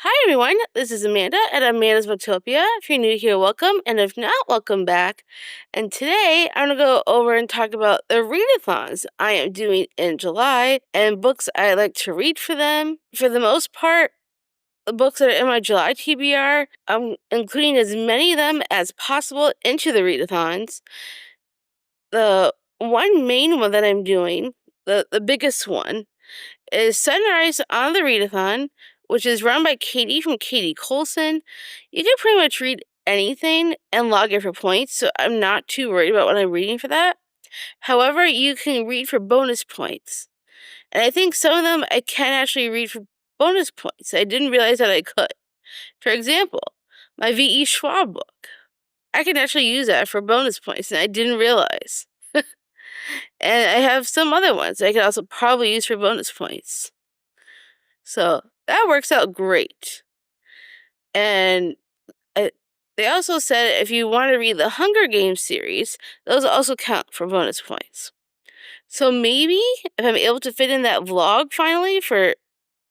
Hi everyone, this is Amanda at Amanda's Booktopia. If you're new here, welcome, and if not, welcome back. And today I'm going to go over and talk about the readathons I am doing in July and books I like to read for them. For the most part, the books that are in my July TBR, I'm including as many of them as possible into the readathons. The one main one that I'm doing, the biggest one, is Sunrise on the Readathon, which is run by Katie from Katie Colson. You can pretty much read anything and log it for points, so I'm not too worried about what I'm reading for that. However, you can read for bonus points. And I think some of them I can actually read for bonus points. I didn't realize that I could. For example, my V.E. Schwab book. I can actually use that for bonus points, and I didn't realize. And I have some other ones I could also probably use for bonus points. So that works out great. And they also said if you want to read the Hunger Games series, those also count for bonus points. So maybe if I'm able to fit in that vlog finally for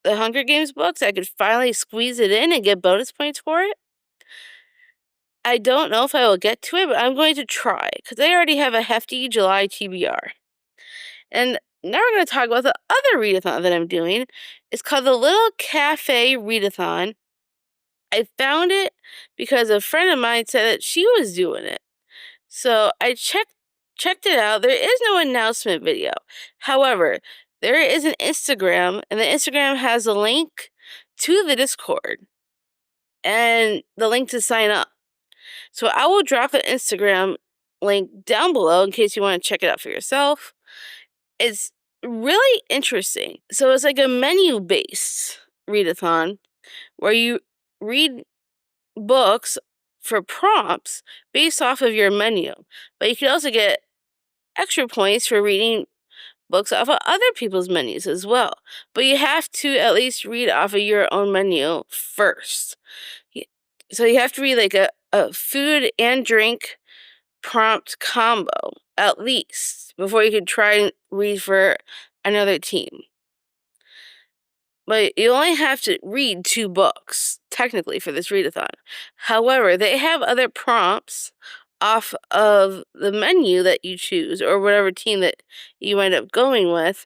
the Hunger Games books, I could finally squeeze it in and get bonus points for it. I don't know if I will get to it, but I'm going to try because I already have a hefty July TBR. And now we're going to talk about the other readathon that I'm doing. It's called the Little Cafe Readathon. I found it because a friend of mine said that she was doing it. So I checked it out. There is no announcement video. However, there is an Instagram, and the Instagram has a link to the Discord and the link to sign up. So I will drop the Instagram link down below in case you want to check it out for yourself. It's really interesting. So it's like a menu-based readathon where you read books for prompts based off of your menu. But you can also get extra points for reading books off of other people's menus as well. But you have to at least read off of your own menu first. So you have to read like a food and drink prompt combo at least before you can try and read for another team. But you only have to read 2 books, technically, for this readathon. However, they have other prompts off of the menu that you choose, or whatever team that you end up going with,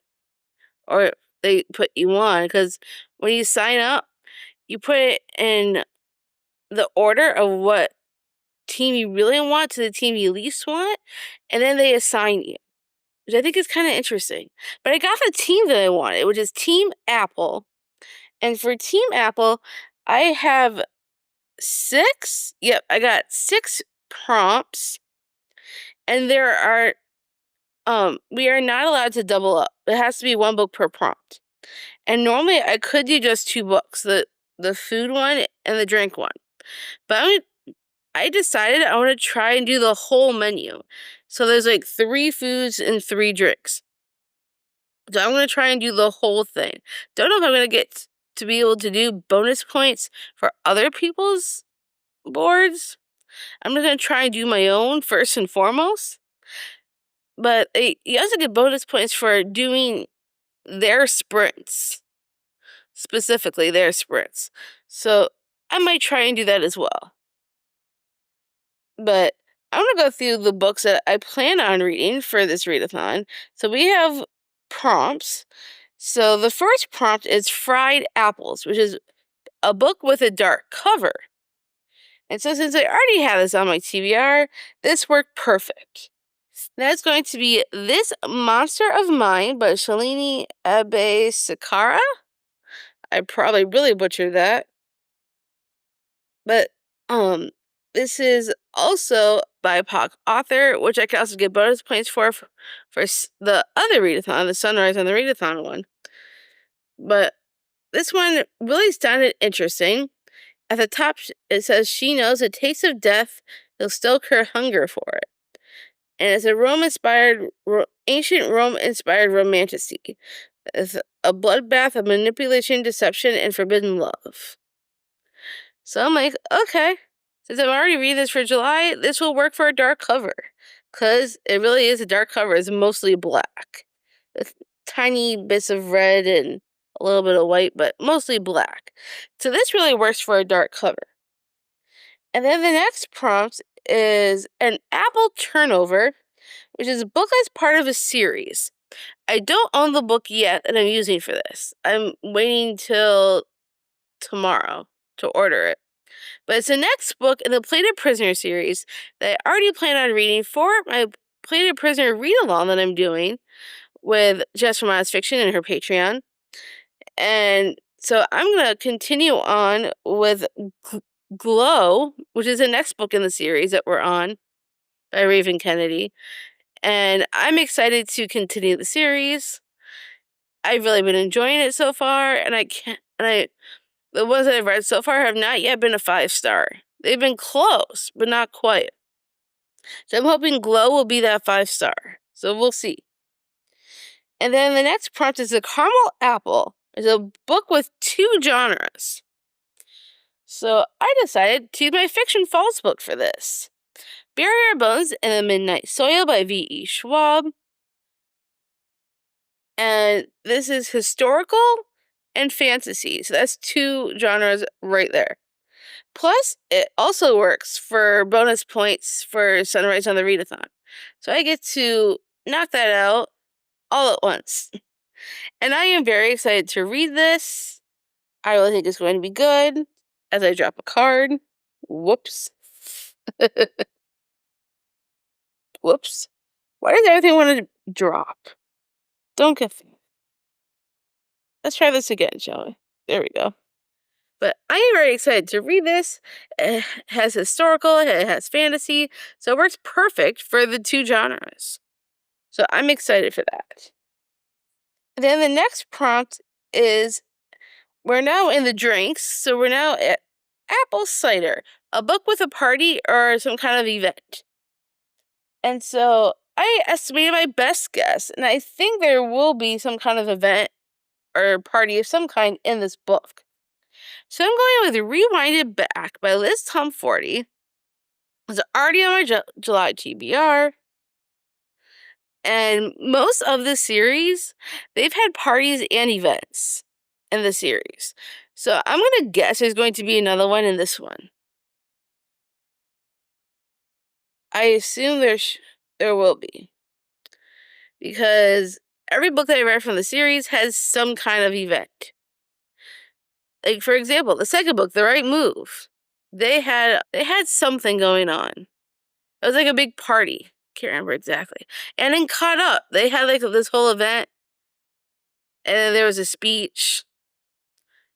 or they put you on. Because when you sign up, you put it in the order of what team you really want to the team you least want, and then they assign you, which I think is kind of interesting. But I got the team that I wanted, which is Team Apple. And for Team Apple, I have 6. Yep, I got 6 prompts. And there are, we are not allowed to double up. It has to be 1 book per prompt. And normally I could do just 2 books, the food one and the drink one. But I decided I want to try and do the whole menu. So there's like 3 foods and 3 drinks. So I'm going to try and do the whole thing. Don't know if I'm going to get to be able to do bonus points for other people's boards. I'm just going to try and do my own first and foremost. But you also get bonus points for doing their sprints. Specifically, their sprints. So I might try and do that as well. But I'm going to go through the books that I plan on reading for this readathon. So we have prompts. So the first prompt is Fried Apples, which is a book with a dark cover. And so since I already have this on my TBR, this worked perfect. That's going to be This Monster of Mine by Shalini Abeysekara. I probably really butchered that. But this is also BIPOC author, which I can also get bonus points for the other readathon, the Sunrise on the Readathon one. But this one really sounded interesting. At the top, it says, she knows the taste of death, he'll stoke her hunger for it. And it's a ancient Rome-inspired romantasy. It's a bloodbath of manipulation, deception, and forbidden love. So I'm like, okay, since I'm already reading this for July, this will work for a dark cover. Because it really is a dark cover. It's mostly black with tiny bits of red and a little bit of white, but mostly black. So this really works for a dark cover. And then the next prompt is an apple turnover, which is a book that's part of a series. I don't own the book yet that I'm using for this. I'm waiting till tomorrow to order it. But it's the next book in the Plated Prisoner series that I already plan on reading for my Plated Prisoner read-along that I'm doing with Jess from Honest Fiction and her Patreon. And so I'm going to continue on with Glow, which is the next book in the series that we're on by Raven Kennedy. And I'm excited to continue the series. I've really been enjoying it so far, and the ones that I've read so far have not yet been a 5-star. They've been close, but not quite. So I'm hoping Glow will be that 5-star. So we'll see. And then the next prompt is The Caramel Apple. It's a book with 2 genres. So I decided to use my Fiction Falls book for this. Bury Our Bones in the Midnight Soil by V.E. Schwab. And this is historical and fantasy. So that's 2 genres right there. Plus, it also works for bonus points for Sunrise on the Readathon. So I get to knock that out all at once. And I am very excited to read this. I really think it's going to be good. As I drop a card. Whoops. Whoops. Why does everything want to drop? Don't get... Let's try this again, shall we? There we go. But I am very excited to read this. It has historical, it has fantasy, so it works perfect for the 2 genres. So I'm excited for that. Then the next prompt is, we're now in the drinks, so we're now at apple cider, a book with a party or some kind of event. And so I estimated my best guess, and I think there will be some kind of event or party of some kind in this book. So I'm going with Rewinded Back by Liz Tom 40. It's already on my July TBR. And most of the series, they've had parties and events in the series. So I'm going to guess there's going to be another one in this one. I assume there will be. Because every book that I read from the series has some kind of event. Like, for example, the second book, The Right Move, they had something going on. It was like a big party. Can't remember exactly. And then Caught Up, they had like this whole event, and then there was a speech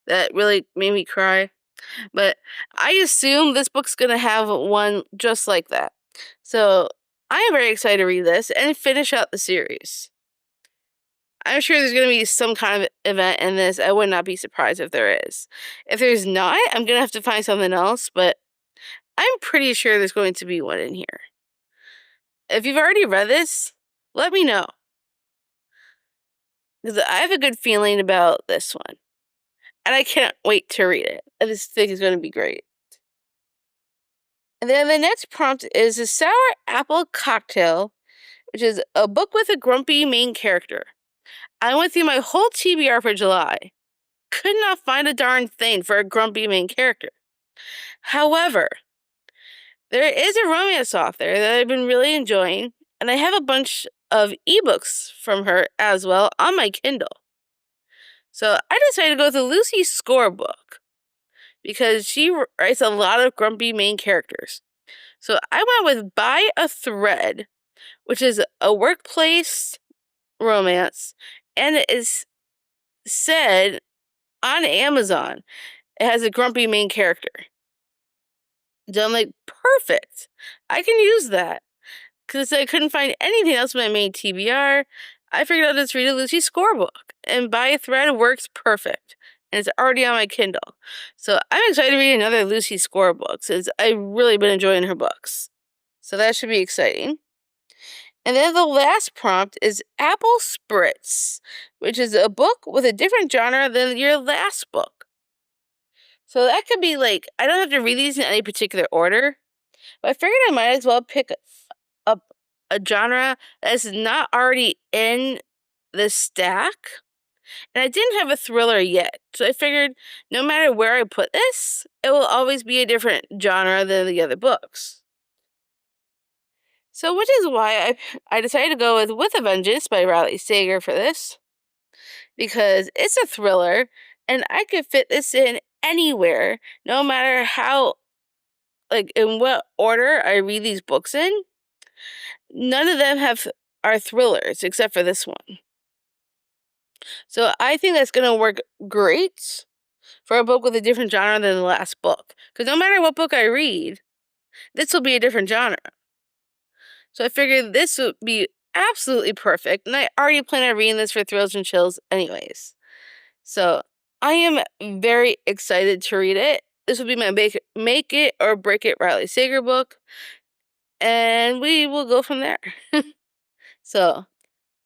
that really made me cry. But I assume this book's gonna have one just like that. So I am very excited to read this and finish out the series. I'm sure there's going to be some kind of event in this. I would not be surprised if there is. If there's not, I'm going to have to find something else, but I'm pretty sure there's going to be one in here. If you've already read this, let me know. Because I have a good feeling about this one. And I can't wait to read it. I just think it's going to be great. And then the next prompt is a Sour Apple Cocktail, which is a book with a grumpy main character. I went through my whole TBR for July. Could not find a darn thing for a grumpy main character. However, there is a romance author that I've been really enjoying, and I have a bunch of ebooks from her as well on my Kindle. So I decided to go with the Lucy Score book because she writes a lot of grumpy main characters. So I went with By a Thread, which is a workplace romance, and it is said on Amazon. It has a grumpy main character. So I'm like, perfect. I can use that. Because I couldn't find anything else in my main TBR, I figured I'll just read a Lucy Score book. And By a Thread works perfect. And it's already on my Kindle. So I'm excited to read another Lucy Score book, since I've really been enjoying her books. So that should be exciting. And then the last prompt is Apple Spritz, which is a book with a different genre than your last book. So that could be like, I don't have to read these in any particular order, but I figured I might as well pick up a genre that's not already in the stack And I didn't have a thriller yet, so I figured no matter where I put this, it will always be a different genre than the other books. So which is why I decided to go with a Vengeance by Riley Sager for this, because it's a thriller, and I could fit this in anywhere, no matter how, like, in what order I read these books in. None of them are thrillers except for this one. So I think that's going to work great for a book with a different genre than the last book. Because no matter what book I read, this will be a different genre. So I figured this would be absolutely perfect. And I already plan on reading this for Thrills and Chills anyways. So I am very excited to read it. This will be my make it or break it Riley Sager book. And we will go from there. So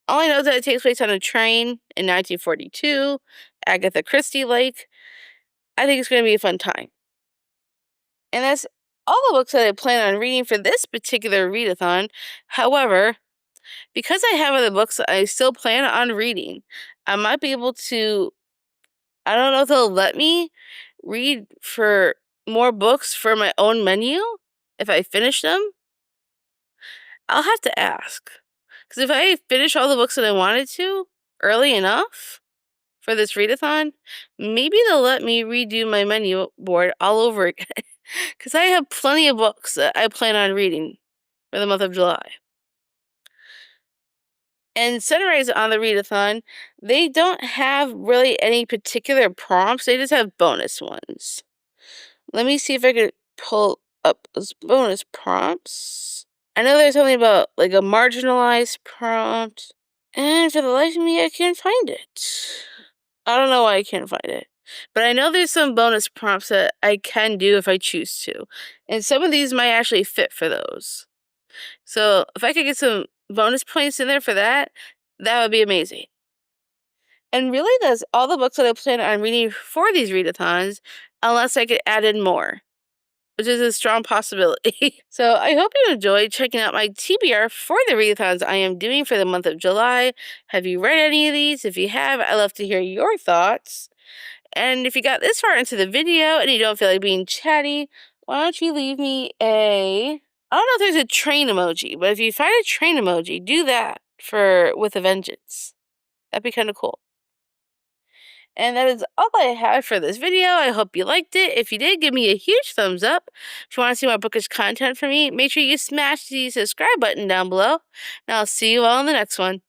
all I know is that it takes place on a train in 1942, Agatha Christie-like. I think it's going to be a fun time. And that's all the books that I plan on reading for this particular readathon. However, because I have other books that I still plan on reading, I might be able to, I don't know if they'll let me read for more books for my own menu if I finish them. I'll have to ask. Because if I finish all the books that I wanted to early enough for this readathon, maybe they'll let me redo my menu board all over again. Because I have plenty of books that I plan on reading for the month of July. And Sunrise on the readathon, they don't have really any particular prompts. They just have bonus ones. Let me see if I could pull up those bonus prompts. I know there's something about like a marginalized prompt. And for the life of me, I can't find it. I don't know why I can't find it. But I know there's some bonus prompts that I can do if I choose to. And some of these might actually fit for those. So if I could get some bonus points in there for that, that would be amazing. And really, that's all the books that I plan on reading for these readathons, unless I could add in more, which is a strong possibility. So I hope you enjoyed checking out my TBR for the readathons I am doing for the month of July. Have you read any of these? If you have, I'd love to hear your thoughts. And if you got this far into the video and you don't feel like being chatty, why don't you leave me I don't know if there's a train emoji, but if you find a train emoji, do that with a vengeance. That'd be kind of cool. And that is all I have for this video. I hope you liked it. If you did, give me a huge thumbs up. If you want to see more bookish content from me, make sure you smash the subscribe button down below. And I'll see you all in the next one.